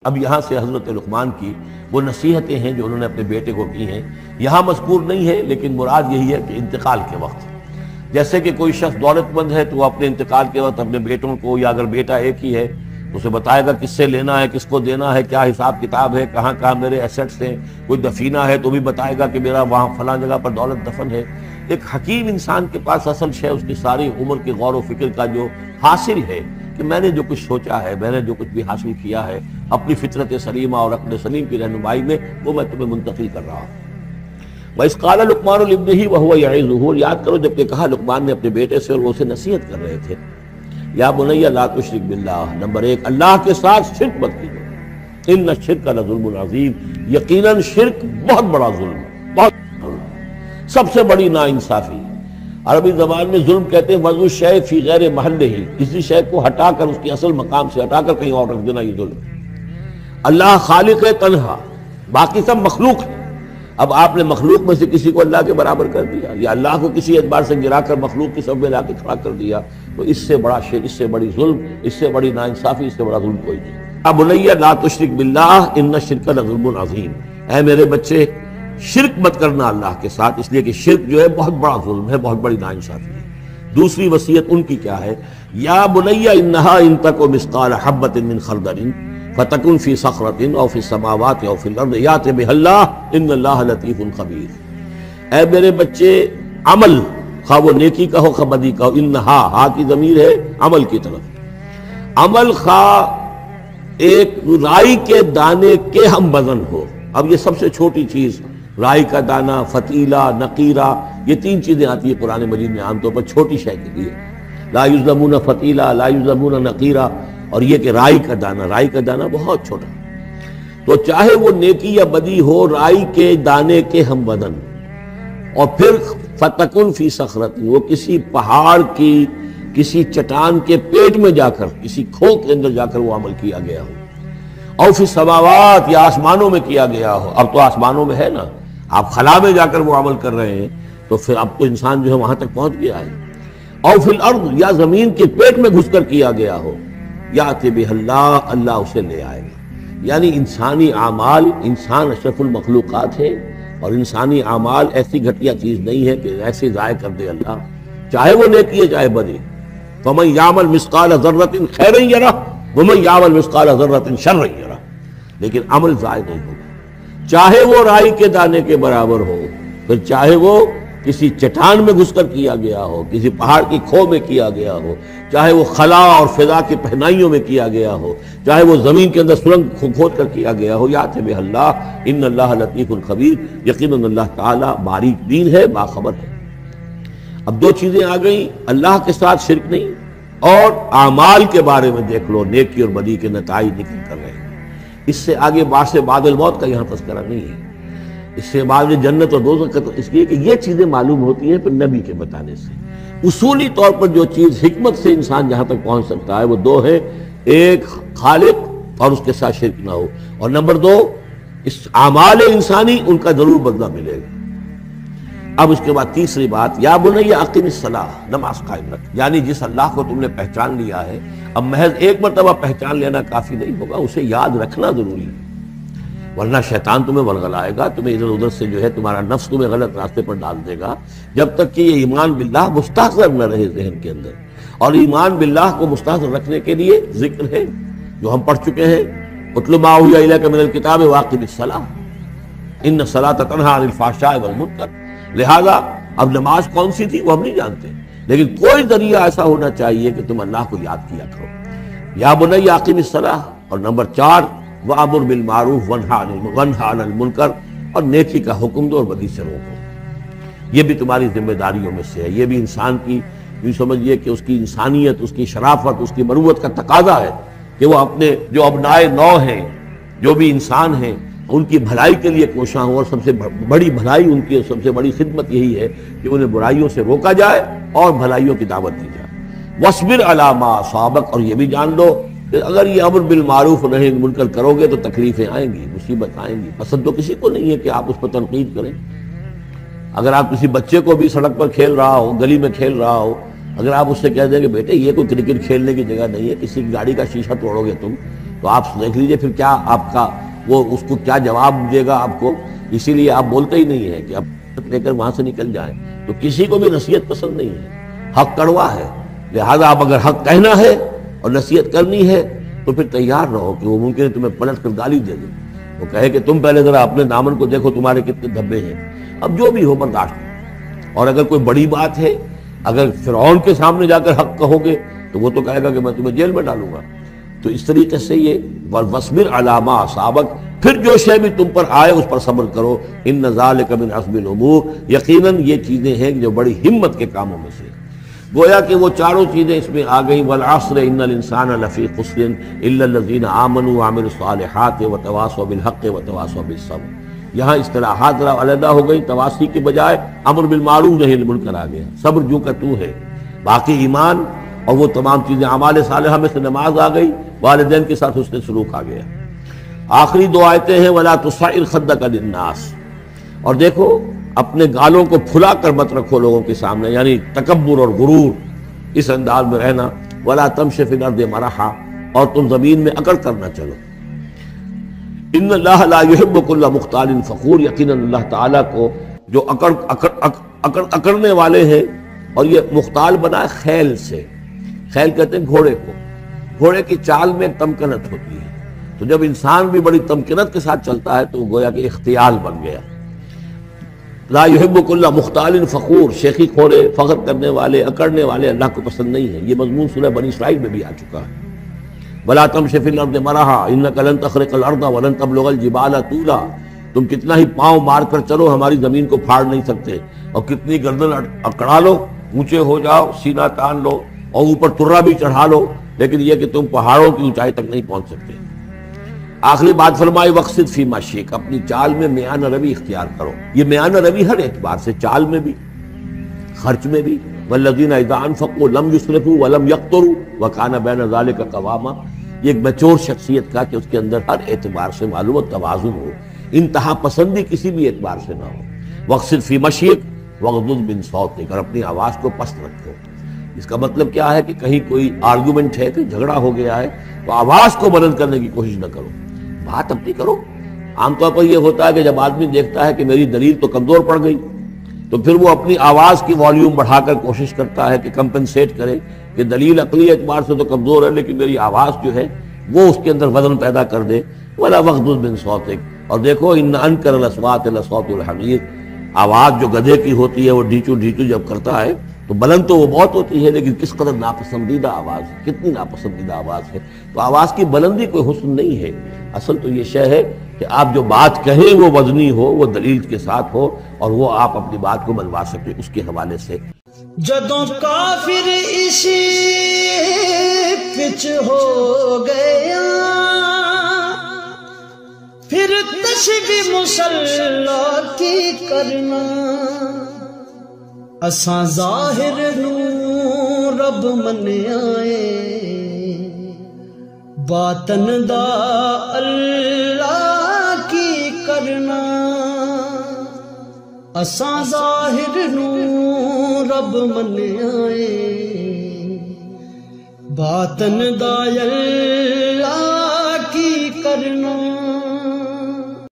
اب یہاں سے حضرت لقمان کی وہ نصیحتیں ہیں جو انہوں نے اپنے بیٹے کو کی ہیں، یہاں مذکور نہیں ہے، لیکن مراد یہی ہے کہ انتقال کے وقت جیسے کہ کوئی شخص دولت مند ہے تو وہ اپنے انتقال کے وقت اپنے بیٹوں کو، یا اگر بیٹا ایک ہی ہے تو اسے بتائے گا کس سے لینا ہے، کس کو دینا ہے، کیا حساب کتاب ہے، کہاں کہاں میرے ایسٹس ہیں، کوئی دفینہ ہے تو بھی بتائے گا کہ میرا وہاں فلاں جگہ پر دولت دفن ہے۔ ایک حکیم انسان کے پاس اصل شے اس کی ساری عمر کے غور و فکر کا جو حاصل ہے کہ میں نے جو کچھ سوچا ہے، میں نے جو کچھ بھی حاصل کیا ہے اپنی فطرت سلیمہ اور عقل سلیم کی رہنمائی میں، وہ میں تمہیں منتقل کر رہا ہوں۔ وَإِذْ قَالَ لُقْمَانُ لِابْنِهِ وَهُوَ يَعِظُهُ، یاد کرو جب کہ کہا لقمان نے اپنے بیٹے سے اور وہ اسے نصیحت کر رہے تھے، یا بنی لا تشرک باللہ، نمبر ایک اللہ کے ساتھ شرک مت کیجو، ان الشرک لظلم عظیم، یقیناً شرک بہت بڑا ظلم ہے، بہت ظلم، سب سے بڑی ناانصافی۔ عربی زبان میں ظلم کہتے ہیں وضع الشیء فی غیر محلہ، کسی شے کو ہٹا کر اس کے اصل مقام سے ہٹا کر کہیں اور رکھ دینا، یہ ظلم ہے۔ اللہ خالق ہے تنہا، باقی سب مخلوق ہے، اب آپ نے مخلوق میں سے کسی کو اللہ کے برابر کر دیا، یا اللہ کو کسی اعتبار سے گرا کر مخلوق کی صف میں لا کے کھڑا کر دیا، تو اس سے بڑا شرک، اس سے بڑی ظلم، اس سے بڑی ناانصافی، اس سے بڑا ظلم کوئی نہیں۔ اب بنی لا تشرک باللہ ان الشرک لظلم عظیم، اے میرے بچے شرک مت کرنا اللہ کے ساتھ، اس لیے کہ شرک جو ہے بہت بڑا ظلم ہے، بہت بڑی ناانصافی ہے۔ دوسری وصیت ان کی کیا ہے؟ یا بنی انہا ان تک مثقال حبۃ من خردل فتکن فی صخرۃ او فی السماوات او فی الارض یات بہ اللہ ان اللہ لطیف خبیر۔ اے میرے بچے عمل، خواہ وہ نیکی کا ہو خواہ بدی کا ہو، انہا، ہا کی ضمیر ہے عمل کی طرف، عمل خواہ ایک رائی کے دانے کے ہم وزن ہو، اب یہ سب سے چھوٹی چیز رائی کا دانہ، فتیلہ، نقیرہ، یہ تین چیزیں آتی ہیں قرآن مجید میں عام طور پر چھوٹی شے کے لیے، لا یظلمون فتیلہ، لا یظلمون نقیرہ، اور یہ کہ رائی کا دانہ، رائی کا دانہ بہت چھوٹا، تو چاہے وہ نیکی یا بدی ہو رائی کے دانے کے ہم وزن، اور پھر فتکن فی صخرۃ، وہ کسی پہاڑ کی، کسی چٹان کے پیٹ میں جا کر، کسی کھو کے اندر جا کر وہ عمل کیا گیا ہو، اور فی السماوات، یا آسمانوں میں کیا گیا ہو، اب تو آسمانوں میں ہے نا، آپ خلا میں جا کر وہ عمل کر رہے ہیں تو پھر اب تو انسان جو ہے وہاں تک پہنچ گیا ہے، اور فی الارض، یا زمین کے پیٹ میں گھس کر کیا گیا ہو، یات بہ اللہ، اللہ اسے لے آئے گا۔ یعنی انسانی اعمال، انسان اشرف المخلوقات ہے، اور انسانی اعمال ایسی گھٹیا چیز نہیں ہے کہ ایسے ضائع کر دے اللہ، چاہے وہ نیکی ہے چاہے بدی۔ فمن یعمل مثقال ذرۃ خیرا یرہ ومن یعمل مثقال ذرۃ شرا یرہ، لیکن عمل ضائع نہیں ہوگا، چاہے وہ رائی کے دانے کے برابر ہو، پھر چاہے وہ کسی چٹان میں گھس کر کیا گیا ہو، کسی پہاڑ کی کھو میں کیا گیا ہو، چاہے وہ خلا اور فضا کی پہنائیوں میں کیا گیا ہو، چاہے وہ زمین کے اندر سرنگ کھود کر کیا گیا ہو، یات بہ اللہ ان اللہ لطیف خبیر، یقیناً اللہ تعالیٰ باریک بین ہے، باخبر ہے۔ اب دو چیزیں آ گئیں، اللہ کے ساتھ شرک نہیں، اور اعمال کے بارے میں دیکھ لو، نیکی اور بدی کے نتائج نکل کر رہے ہیں۔ اس سے آگے بعد سے بعد الموت کا یہاں تذکرہ نہیں ہے، اس سے بعد جنت اور دوزخ کا، اس لیے کہ یہ چیزیں معلوم ہوتی ہیں پھر نبی کے بتانے سے۔ اصولی طور پر جو چیز حکمت سے انسان جہاں تک پہنچ سکتا ہے وہ دو ہے، ایک خالق اور اس کے ساتھ شرک نہ ہو، اور نمبر دو اس اعمال انسانی ان کا ضرور بدلہ ملے گا۔ اب اس کے بعد تیسری بات، یا بنی اقم الصلاۃ، نماز قائم رکھ، یعنی جس اللہ کو تم نے پہچان لیا ہے، اب محض ایک مرتبہ پہچان لینا کافی نہیں ہوگا، اسے یاد رکھنا ضروری ہے، ورنہ شیطان تمہیں ورغلائے گا، تمہیں ادھر ادھر سے جو ہے تمہارا نفس تمہیں غلط راستے پر ڈال دے گا، جب تک کہ یہ ایمان باللہ مستحضر نہ رہے ذہن کے اندر۔ اور ایمان باللہ کو مستحضر رکھنے کے لیے ذکر ہے جو ہم پڑھ چکے ہیں، اتل ما اوحی الیک من الکتاب واقم الصلاۃ ان الصلاۃ تنہی عن الفحشاء والمنکر۔ لہذا اب نماز کون سی تھی وہ ہم نہیں جانتے، لیکن کوئی ذریعہ ایسا ہونا چاہیے کہ تم اللہ کو یاد کیا کرو۔ یا بنی اقم الصلاۃ، اور نمبر 4 وَأَمُرْ بِالْمَعْرُوفِ وَانْهَ عَنِ الْمُنْكَرِ، اور نیکی کا حکم دو اور بدی سے روکو۔ یہ بھی تمہاری ذمہ داریوں میں سے ہے، یہ بھی انسان کی، یوں سمجھیے کہ اس کی انسانیت، اس کی شرافت، اس کی مروت کا تقاضا ہے کہ وہ اپنے جو ابنائے نو ہیں، جو بھی انسان ہیں، ان کی بھلائی کے لیے کوشاں ہوں، اور سب سے بڑی بھلائی ان کی، سب سے بڑی خدمت یہی ہے کہ انہیں برائیوں سے روکا جائے اور بھلائیوں کی دعوت دی جائے۔ وَاصْبِرْ عَلَىٰ مَا أَصَابَكَ، اور یہ بھی جان لو کہ اگر یہ امر بالمعروف اور نہی عن المنکر کرو گے تو تکلیفیں آئیں گی، مصیبت آئیں گی۔ پسند تو کسی کو نہیں ہے کہ آپ اس پر تنقید کریں۔ اگر آپ کسی بچے کو بھی سڑک پر کھیل رہا ہو، گلی میں کھیل رہا ہو، اگر آپ اس سے کہہ دیں کہ بیٹے یہ کوئی کرکٹ کھیلنے کی جگہ نہیں ہے، کسی کی گاڑی کا شیشہ توڑو گے تم، تو آپ دیکھ لیجئے پھر کیا آپ کا وہ اس کو کیا جواب دے گا آپ کو. اسی لیے آپ بولتے ہی نہیں ہیں کہ اب لے کر وہاں سے نکل جائیں. تو کسی کو بھی نصیحت پسند نہیں ہے, حق کڑوا ہے, لہذا آپ اگر حق کہنا ہے اور نصیحت کرنی ہے تو پھر تیار رہو کہ وہ ممکن ہے تمہیں پلٹ کر گالی دے دے, وہ کہے کہ تم پہلے ذرا اپنے دامن کو دیکھو تمہارے کتنے دھبے ہیں. اب جو بھی ہو برداشت. اور اگر کوئی بڑی بات ہے, اگر فرعون کے سامنے جا کر حق کہو گے تو وہ تو کہے گا کہ میں تمہیں جیل میں ڈالوں گا. تو اس طریقے سے یہ وَاصْبِرْ عَلَىٰ مَا أَصَابَكَ, پھر جو شے بھی تم پر آئے اس پر صبر کرو. إِنَّ ذَلِكَ مِنْ عَزْمِ الْأُمُورِ, یقیناً یہ چیزیں ہیں جو بڑی ہمت کے کاموں میں سے. گویا کہ وہ چاروں چیزیں اس میں آ گئیں. وَالْعَصْرِ إِنَّ الْإِنسَانَ لَفِي خُسْرٍ إِلَّا الَّذِينَ آمَنُوا وَعَمِلُوا الصَّالِحَاتِ وَتَوَاصَوْا بِالْحَقِّ وَتَوَاصَوْا بِالصَّبْرِ. یہاں اصطلاحات علیحدہ ہو گئی, تواصی کے بجائے امر بالمعروف نہی عن المنکر آ گیا. صبر جو کا تو ہے, باقی ایمان اور وہ تمام چیزیں اعمال صالحہ میں سے نماز آ گئی, والدین کے ساتھ حسن سلوک آ گیا. آخری دو آیتیں ہیں وَلَا تُصَعِّرْ خَدَّكَ لِلنَّاسِ, اور دیکھو اپنے گالوں کو پھلا کر مت رکھو لوگوں کے سامنے, یعنی تکبر اور غرور اس انداز میں رہنا. وَلَا تَمْشِ فِي الْأَرْضِ مَرَحًا, اور تم زمین میں اکڑ کر نہ چلو. ان اللہ لا يحب كل مختال فخور, یقیناً اللہ تعالیٰ کو جو اکڑنے والے ہیں, اور یہ مختال بنا ہے خیل سے. خیل کہتے ہیں گھوڑے کو. گھوڑے کی چال میں تمکنت ہوتی ہے, تو جب انسان بھی بڑی تمکنت کے ساتھ چلتا ہے تو گویا کہ اختیال بن گیا. لا يحب كل مختال فخور, شیخی کھوڑے, فخر کرنے والے, اکڑنے والے اللہ کو پسند نہیں ہے. یہ مضمون سورہ بنی اسرائیل میں بھی آ چکا ہے. وَلَا تَمْشِ فِي الْأَرْضِ مَرَحًا إِنَّكَ لَن تَخْرِقَ الْأَرْضَ وَلَن تَبْلُغَ الْجِبَالَ طُولًا, تم کتنا ہی پاؤں مار کر چلو ہماری زمین کو پھاڑ نہیں سکتے, اور کتنی گردن اکڑا لو, اونچے ہو جاؤ, سینہ تان لو اور اوپر ترا بھی چڑھا لو, لیکن یہ کہ تم پہاڑوں کی اونچائی تک نہیں پہنچ سکتے. آخری بات فرمائی وَاقْصِدْ فِي مَشْيِكَ, اپنی چال میں میانہ روی اختیار کرو. یہ میانہ روی ہر اعتبار سے, چال میں بھی, خرچ میں بھی. وَالَّذِينَ إِذَا أَنفَقُوا لَمْ يُسْرِفُوا وَلَمْ يَقْتُرُوا وَكَانَ بَيْنَ ذَلِكَ قَوَامًا. یہ ایک میچور شخصیت کا کہ اس کے اندر ہر اعتبار سے معلوم و توازن ہو, انتہا پسندی کسی بھی اعتبار سے نہ ہو. وَاقْصِدْ فِي مَشْيِكَ وَاغْضُضْ مِنْ صَوْتِكَ, اور اپنی آواز کو پست رکھو. اس کا مطلب کیا ہے کہ کہیں کوئی آرگومنٹ ہے, کہ جھگڑا ہو گیا ہے, تو آواز کو بلند کرنے کی کوشش نہ کرو, بات اپنی کرو. عام طور پر یہ ہوتا ہے کہ جب آدمی دیکھتا ہے کہ میری دلیل تو کمزور پڑ گئی, تو پھر وہ اپنی آواز کی والیوم بڑھا کر کوشش کرتا ہے کہ کمپنسیٹ کرے کہ دلیل عقلی اعتبار سے تو کمزور ہے, لیکن میری آواز جو ہے وہ اس کے اندر وزن پیدا کر دے. وَلَا وَاغْضُضْ مِنْ صَوْتِكَ, اور دیکھو إِنَّ أَنْكَرَ الْأَصْوَاتِ لَصَوْتُ الْحَمِيرِ, آواز جو گدھے کی ہوتی ہے وہ ڈھیچو ڈھیچو جب کرتا ہے تو بلند تو وہ بہت ہوتی ہے, لیکن کس قدر ناپسندیدہ آواز ہے, کتنی ناپسندیدہ آواز ہے. تو آواز کی بلندی کوئی حسن نہیں ہے, اصل تو یہ شے ہے کہ آپ جو بات کہیں وہ وزنی ہو, وہ دلیل کے ساتھ ہو, اور وہ آپ اپنی بات کو منوا سکیں. اس کے حوالے سے جدوں کافر اسی وچ ہو گیا, پھر تشبیہ مسلح کی کرنا, اساں ظاہر نو رب منیا اے, باطن دا اللہ کی کرنا. اساں ظاہر نو رب منیا اے, باطن دا اللہ کی کرنا.